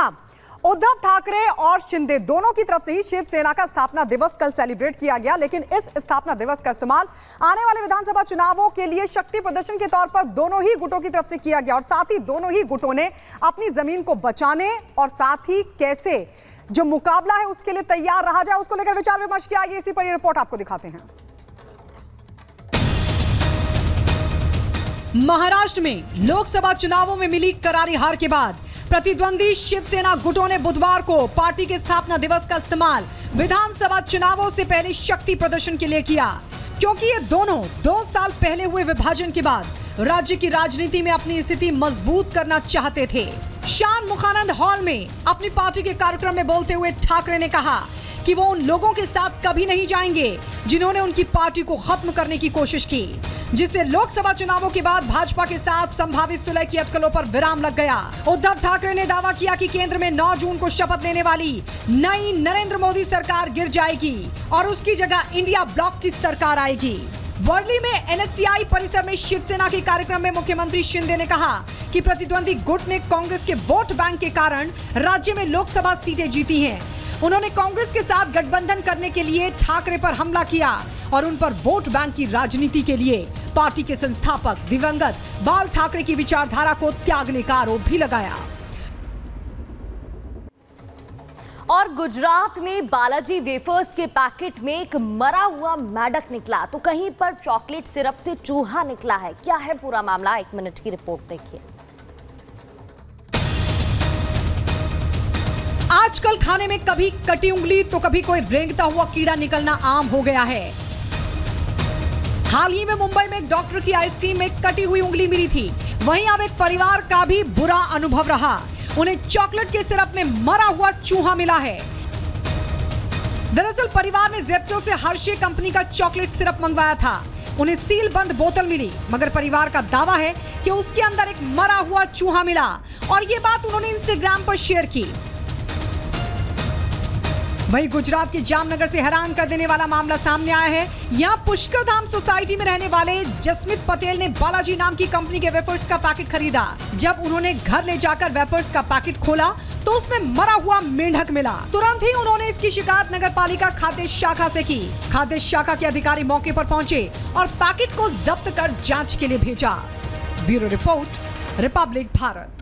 हां, उद्धव ठाकरे और शिंदे दोनों की तरफ से ही शिवसेना का स्थापना दिवस कल सेलिब्रेट किया गया, लेकिन इस स्थापना दिवस का इस्तेमाल आने वाले विधानसभा चुनावों के लिए शक्ति प्रदर्शन के तौर पर दोनों ही गुटों की तरफ से किया गया और साथ ही दोनों ही गुटों ने अपनी जमीन को बचाने और साथ ही कैसे जो मुकाबला है उसके लिए तैयार रहा जाए उसको लेकर विचार विमर्श किया। इसी पर यह रिपोर्ट आपको दिखाते हैं। महाराष्ट्र में लोकसभा चुनावों में मिली करारी हार के बाद प्रतिद्वंदी शिवसेना गुटों ने बुधवार को पार्टी के स्थापना दिवस का इस्तेमाल विधानसभा चुनावों से पहले शक्ति प्रदर्शन के लिए किया, क्योंकि ये दोनों 2 साल पहले हुए विभाजन के बाद राज्य की राजनीति में अपनी स्थिति मजबूत करना चाहते थे। शान मुखानंद हॉल में अपनी पार्टी के कार्यक्रम में बोलते हुए ठाकरे ने कहा कि वो उन लोगों के साथ कभी नहीं जाएंगे जिन्होंने उनकी पार्टी को खत्म करने की कोशिश की, जिससे लोकसभा चुनावों के बाद भाजपा के साथ संभावित सुलह की अटकलों पर विराम लग गया। उद्धव ठाकरे ने दावा किया कि केंद्र में 9 जून को शपथ लेने वाली नई नरेंद्र मोदी सरकार गिर जाएगी और उसकी जगह इंडिया ब्लॉक की सरकार आएगी। वर्ली में एनएससीआई परिसर में शिवसेना के कार्यक्रम में मुख्यमंत्री शिंदे ने कहा कि प्रतिद्वंदी गुट ने कांग्रेस के वोट बैंक के कारण राज्य में लोकसभा सीटें जीती हैं। उन्होंने कांग्रेस के साथ गठबंधन करने के लिए ठाकरे पर हमला किया और उन पर वोट बैंक की राजनीति के लिए पार्टी के संस्थापक दिवंगत बाल ठाकरे की विचारधारा को त्यागने का आरोप भी लगाया। और गुजरात में बालाजी वेफर्स के पैकेट में एक मरा हुआ मेंढक निकला तो कहीं पर चॉकलेट सिरप से चूहा निकला है। क्या है पूरा मामला, 1 मिनट की रिपोर्ट देखिए। आजकल खाने में कभी कटी उंगली तो कभी कोई रेंगता हुआ कीड़ा निकलना आम हो गया है। हाल ही में मुंबई में एक डॉक्टर की आइसक्रीम में कटी हुई उंगली मिली थी। वहीं अब एक परिवार का भी बुरा अनुभव रहा। उन्हें चॉकलेट के सिरप में मरा हुआ चूहा मिला है। दरअसल परिवार ने जेप्टो से हर्शे कंपनी का चॉकलेट सिरप मंगवाया था। उन्हें सील बंद बोतल मिली, मगर परिवार का दावा है कि उसके अंदर एक मरा हुआ चूहा मिला और ये बात उन्होंने इंस्टाग्राम पर शेयर की। वहीं गुजरात के जामनगर से हैरान कर देने वाला मामला सामने आया है। यहाँ पुष्कर धाम सोसाइटी में रहने वाले जसमित पटेल ने बालाजी नाम की कंपनी के वेफर्स का पैकेट खरीदा। जब उन्होंने घर ले जाकर वेफर्स का पैकेट खोला तो उसमें मरा हुआ मेंढक मिला। तुरंत ही उन्होंने इसकी शिकायत नगर पालिका खाद्य शाखा से की। खाद्य शाखा के अधिकारी मौके पर पहुंचे और पैकेट को जब्त कर जाँच के लिए भेजा। Bureau report, Republic Bharat.